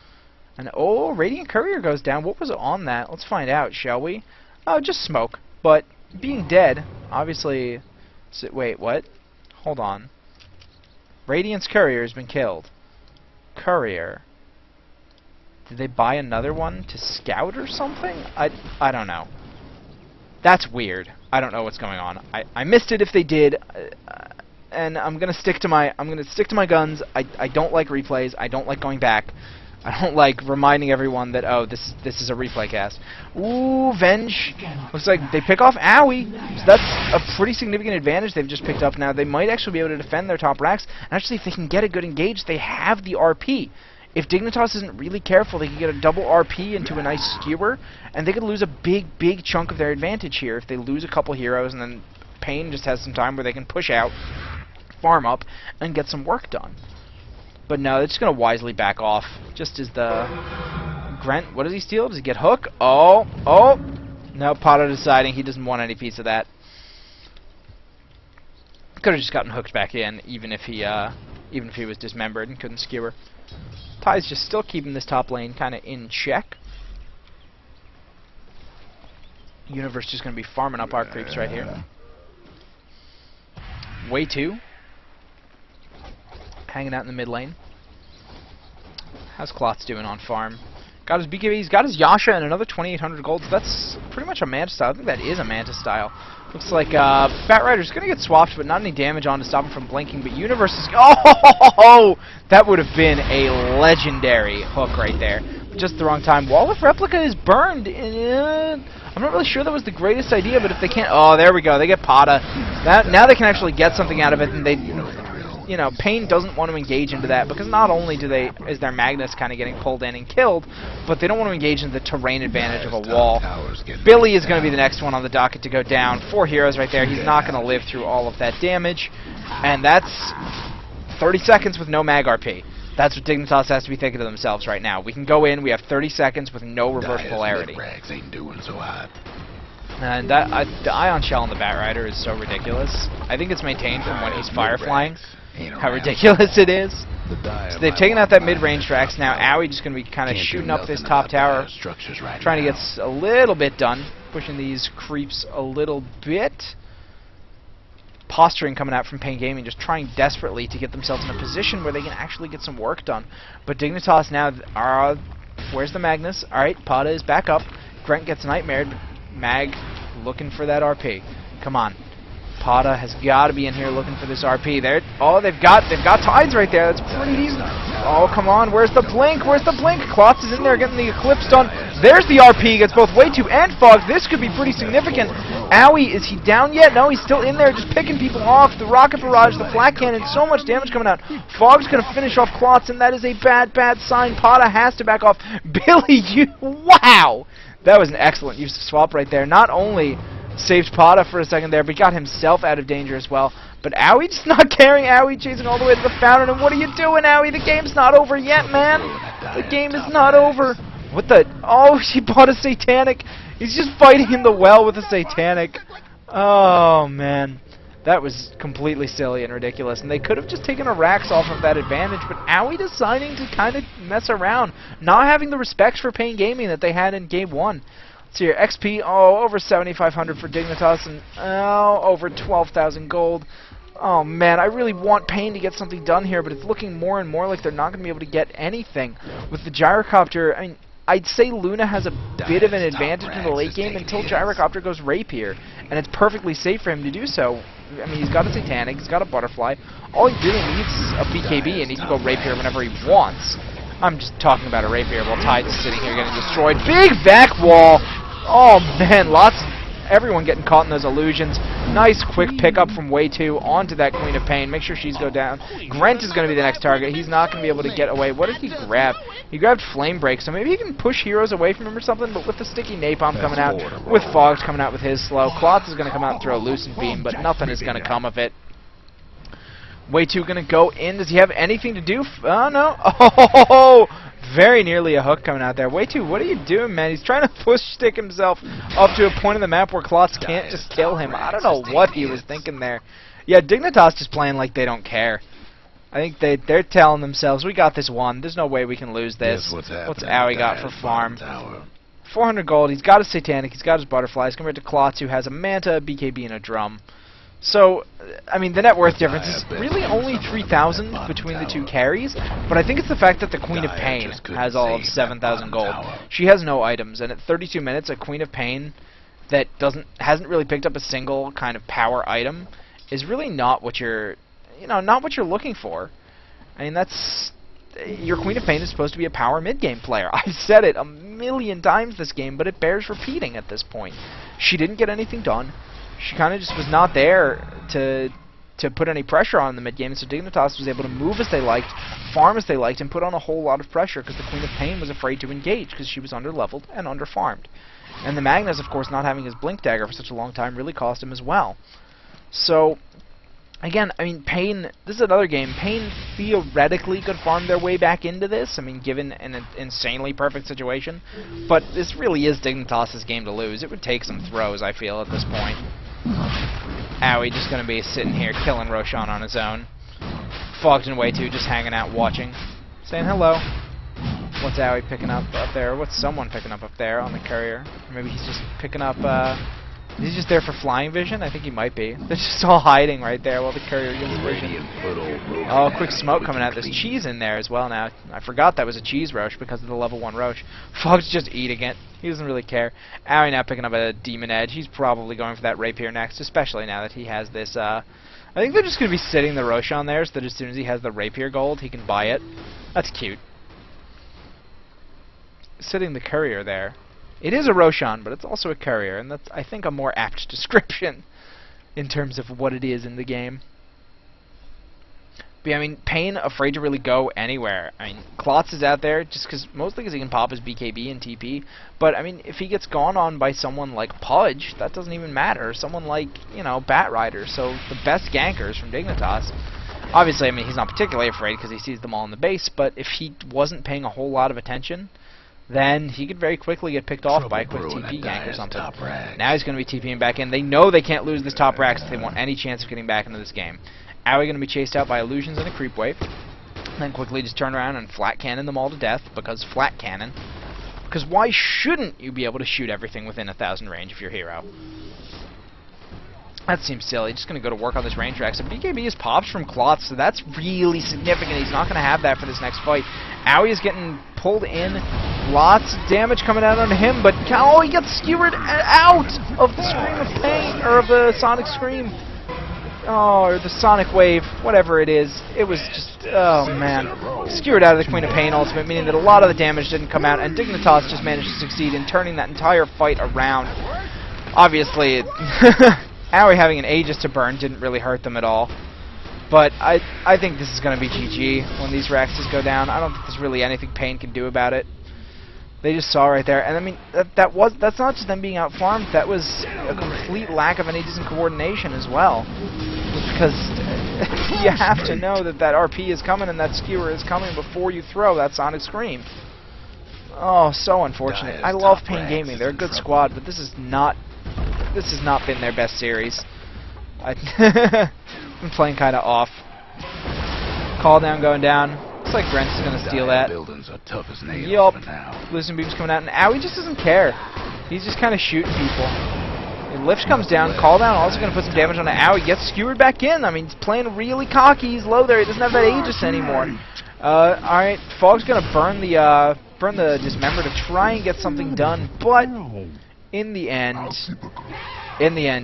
And, oh, Radiant Courier goes down. What was on that? Let's find out, shall we? Oh, just smoke. But being dead, obviously... wait, what? Hold on. Radiant's Courier has been killed. Courier. Did they buy another one to scout or something? I don't know. That's weird. I don't know what's going on. I missed it if they did, and I'm gonna stick to my guns. I don't like replays. I don't like going back. I don't like reminding everyone that this is a replay cast. Ooh, Venge. Looks like they pick off Owie. So that's a pretty significant advantage they've just picked up now. They might actually be able to defend their top racks. And actually, if they can get a good engage, they have the RP. If Dignitas isn't really careful, they can get a double RP into a nice skewer, and they could lose a big, big chunk of their advantage here if they lose a couple heroes, and then Pain just has some time where they can push out, farm up, and get some work done. But no, they're just going to wisely back off, just as the... Grant, what does he steal? Does he get Hook? Oh! No, Potter deciding he doesn't want any piece of that. Could have just gotten hooked back in, even if he was dismembered and couldn't skewer. Ty's just still keeping this top lane kind of in check. Universe just going to be farming up our creeps right here. Way 2. Hanging out in the mid lane. How's Klotz doing on farm? Got his BKB, he's got his Yasha and another 2,800 gold. So that's pretty much a Manta style. I think that is a Manta style. Looks like Fat Rider's going to get swapped, but not any damage on to stop him from blinking. But Universe is... Oh! That would have been a legendary hook right there. Just the wrong time. Wall of Replica is burned. I'm not really sure that was the greatest idea, but if they can't... Oh, there we go. They get Pata. Now they can actually get something out of it, and they... You know, Pain doesn't want to engage into that, because not only is their Magnus kind of getting pulled in and killed, but they don't want to engage in the terrain advantage of a wall. Billy is going to be the next one on the docket to go down. 4 heroes right there. He's not going to live through all of that damage, and that's 30 seconds with no mag RP. That's what Dignitas has to be thinking to themselves right now. We can go in, we have 30 seconds with no reverse polarity. Ain't doing so hot. And the Ion Shell on the Batrider is so ridiculous. I think it's maintained from when he's fire flying. How ridiculous it is. So they've taken out that mid-range tracks. Now Owie just going to be kind of shooting up this top tower, trying to get a little bit done, pushing these creeps a little bit. Posturing coming out from Pain Gaming, just trying desperately to get themselves in a position where they can actually get some work done. But Dignitas now, where's the Magnus? Alright, Pata is back up. Grant gets Nightmared. Mag looking for that RP. Come on. Pata has got to be in here looking for this RP. There. Oh, they've got tides right there. That's pretty decent. Oh, come on. Where's the blink? Where's the blink? Klotz is in there getting the Eclipse done. There's the RP. Gets both Way2 and Fogs. This could be pretty significant. Owie, is he down yet? No, he's still in there just picking people off. The Rocket Barrage, the Flat Cannon, so much damage coming out. Fog's going to finish off Klotz, and that is a bad, bad sign. Pata has to back off. Billy, wow! That was an excellent use of swap right there. Not only saved Pata for a second there, but he got himself out of danger as well. But Owie just not caring. Owie chasing all the way to the fountain. And what are you doing, Owie? The game's not over yet, man. The game is not over. What the? Oh, she bought a Satanic. He's just fighting in the well with a Satanic. Oh, man. That was completely silly and ridiculous. And they could have just taken a Rax off of that advantage. But Owie deciding to kind of mess around. Not having the respect for Pain Gaming that they had in Game 1. So your XP, over 7,500 for Dignitas, and over 12,000 gold. Oh man, I really want Pain to get something done here, but it's looking more and more like they're not going to be able to get anything. With the Gyrocopter, I mean, I'd say Luna has a bit of an advantage in the late game until Gyrocopter goes Rapier, and it's perfectly safe for him to do so. I mean, he's got a Satanic, he's got a Butterfly. All he really needs is a BKB, and he can go Rapier whenever he wants. I'm just talking about a Rapier while Tide's sitting here getting destroyed. Big vac wall! Oh man, everyone getting caught in those illusions. Nice quick pickup from Way2 onto that Queen of Pain. Make sure she's go down. Grant is going to be the next target. He's not going to be able to get away. What did he grab? He grabbed Flame Break, so maybe he can push heroes away from him or something, but with the sticky Napalm coming out, with Fogs coming out with his slow, Klotz is going to come out and throw a Lucent Beam, but nothing is going to come of it. Way2 going to go in. Does he have anything to do? Oh, no. Oh, very nearly a hook coming out there. Way2, what are you doing, man? He's trying to push stick himself up to a point in the map where Klotz can't just kill him. I don't know what he was thinking there. Yeah, Dignitas just playing like they don't care. I think they're telling themselves, we got this one. There's no way we can lose this. What's Owie got for farm? 400 gold. He's got a Satanic. He's got his Butterflies compared to Klotz, who has a Manta, a BKB, and a Drum. So, I mean, the net worth difference is really only 3,000 between the two carries, but I think it's the fact that the Queen of Pain has all of 7,000 gold. She has no items, and at 32 minutes, a Queen of Pain that hasn't really picked up a single kind of power item is really not what you're, not what you're looking for. I mean, your Queen of Pain is supposed to be a power mid-game player. I've said it a million times this game, but it bears repeating at this point. She didn't get anything done. She kind of just was not there to put any pressure on in the mid-game, so Dignitas was able to move as they liked, farm as they liked, and put on a whole lot of pressure because the Queen of Pain was afraid to engage because she was under-leveled and under-farmed. And the Magnus, of course, not having his Blink Dagger for such a long time really cost him as well. So, again, I mean, Pain, this is another game. Pain theoretically could farm their way back into this, I mean, given an insanely perfect situation. But this really is Dignitas' game to lose. It would take some throws, I feel, at this point. Owie just going to be sitting here killing Roshan on his own. Fogged and Way2 just hanging out watching. Saying hello. What's Owie picking up there? What's someone picking up there on the courier? Or maybe he's just picking up, is he just there for flying vision? I think he might be. They're just all hiding right there while the courier gets vision. Oh, quick smoke coming out. There's cheese in there as well now. I forgot that was a cheese Roche because of the level 1 Roche. Fog's just eating it. He doesn't really care. Owie now picking up a Demon Edge. He's probably going for that Rapier next, especially now that he has this, I think they're just going to be sitting the Roshan there so that as soon as he has the Rapier gold, he can buy it. That's cute. Sitting the courier there. It is a Roshan, but it's also a courier, and that's, I think, a more apt description in terms of what it is in the game. But yeah, I mean, Pain afraid to really go anywhere. I mean, Klotz is out there just mostly because he can pop his BKB and TP. But I mean, if he gets gone on by someone like Pudge, that doesn't even matter. Someone like, Bat Rider. So the best gankers from Dignitas. Obviously, I mean, he's not particularly afraid because he sees them all in the base. But if he wasn't paying a whole lot of attention, then he could very quickly get picked off by a quick TP gank or something. Now he's going to be TPing back in. They know they can't lose this top rack if they want any chance of getting back into this game. Owie going to be chased out by illusions and a creep wave. Then quickly just turn around and flat cannon them all to death because flat cannon. Because why shouldn't you be able to shoot everything within 1,000 range if you're hero? That seems silly. Just going to go to work on this range track. So BKB is pops from Klotz, so that's really significant. He's not going to have that for this next fight. Owie is getting pulled in. Lots of damage coming out on him, but oh, he gets skewered out! of the Scream of Pain, or of the Sonic Scream. Oh, or the Sonic Wave, whatever it is. It was just, oh man. Skewered out of the Queen of Pain ultimate, meaning that a lot of the damage didn't come out, and Dignitas just managed to succeed in turning that entire fight around. Obviously, Aoi having an Aegis to burn didn't really hurt them at all. But I think this is going to be GG when these Rexes go down. I don't think there's really anything Pain can do about it. They just saw right there, and I mean that's not just them being outfarmed. That was a complete lack of any decent coordination as well, because you have to know that that RP is coming and that skewer is coming before you throw that Sonic Scream. Oh, so unfortunate. I love Pain Gaming; they're a good squad, but this has not been their best series. I've been playing kind of off. Call down going down. Looks like Brent's going to steal that. Buildings are tough as nails Yup. for now. Losing beams coming out, and Aoi just doesn't care. He's just kind of shooting people. And Lift comes down. Call down also going to put some damage on Aoi. Gets skewered back in. I mean, he's playing really cocky. He's low there. He doesn't have that Aegis anymore. Alright, Fog's going to burn the Dismember to try and get something done, but in the end,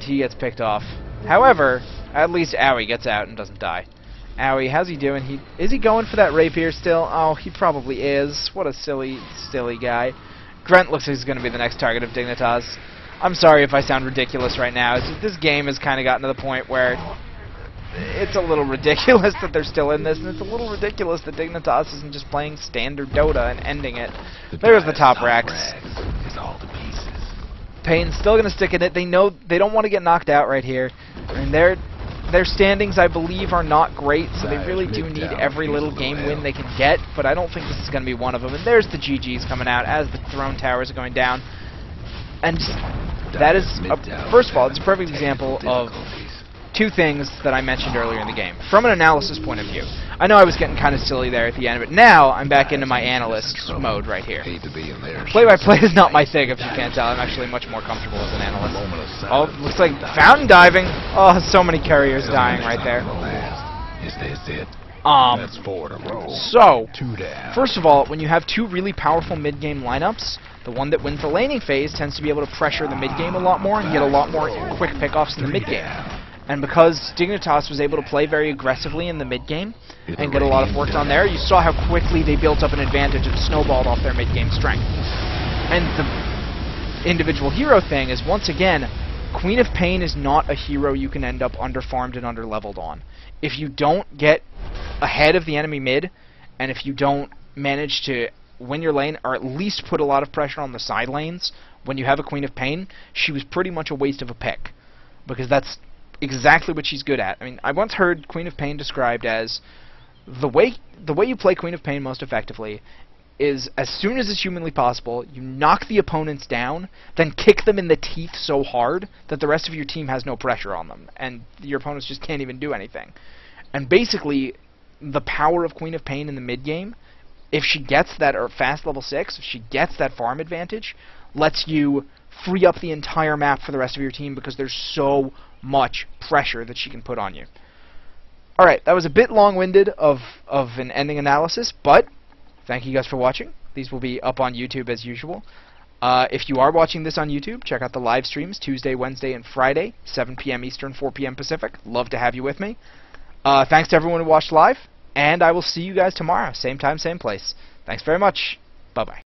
he gets picked off. However, at least Aoi gets out and doesn't die. Aoi, how's he doing? Is he going for that rapier still? Oh, he probably is. What a silly guy. Grent looks like he's going to be the next target of Dignitas. I'm sorry if I sound ridiculous right now. It's just, this game has kind of gotten to the point where it's a little ridiculous that they're still in this, and it's a little ridiculous that Dignitas isn't just playing standard Dota and ending it. There's the top Rex. Pain's still going to stick in it. They know they don't want to get knocked out right here. And their standings, I believe, are not great, so they really do need every little game win they can get, but I don't think this is going to be one of them. And there's the GGs coming out as the throne towers are going down. And that is, first of all, it's a perfect example of two things that I mentioned earlier in the game. From an analysis point of view, I know I was getting kind of silly there at the end, but now I'm back into my analyst mode right here. Play-by-play is not my thing, if you can't tell. I'm actually much more comfortable as an analyst. Oh, looks like fountain diving. Oh, so many couriers dying right there. So, first of all, when you have two really powerful mid-game lineups, the one that wins the laning phase tends to be able to pressure the mid-game a lot more and get a lot more quick pickoffs in the mid-game. And because Dignitas was able to play very aggressively in the mid-game and get a lot of work done there, you saw how quickly they built up an advantage and snowballed off their mid-game strength. And the individual hero thing is, once again, Queen of Pain is not a hero you can end up underfarmed and underleveled on. If you don't get ahead of the enemy mid, and if you don't manage to win your lane, or at least put a lot of pressure on the side lanes, when you have a Queen of Pain, she was pretty much a waste of a pick. Because that's exactly what she's good at. I mean, I once heard Queen of Pain described as the way you play Queen of Pain most effectively is, as soon as it's humanly possible, you knock the opponents down, then kick them in the teeth so hard that the rest of your team has no pressure on them, and your opponents just can't even do anything. And basically, the power of Queen of Pain in the mid-game, if she gets that fast level 6, if she gets that farm advantage, lets you free up the entire map for the rest of your team because there's so much pressure that she can put on you. Alright, that was a bit long-winded of an ending analysis, but thank you guys for watching. These will be up on YouTube as usual. If you are watching this on YouTube, check out the live streams Tuesday, Wednesday, and Friday, 7 p.m. Eastern, 4 p.m. Pacific. Love to have you with me. Thanks to everyone who watched live, and I will see you guys tomorrow. Same time, same place. Thanks very much. Bye-bye.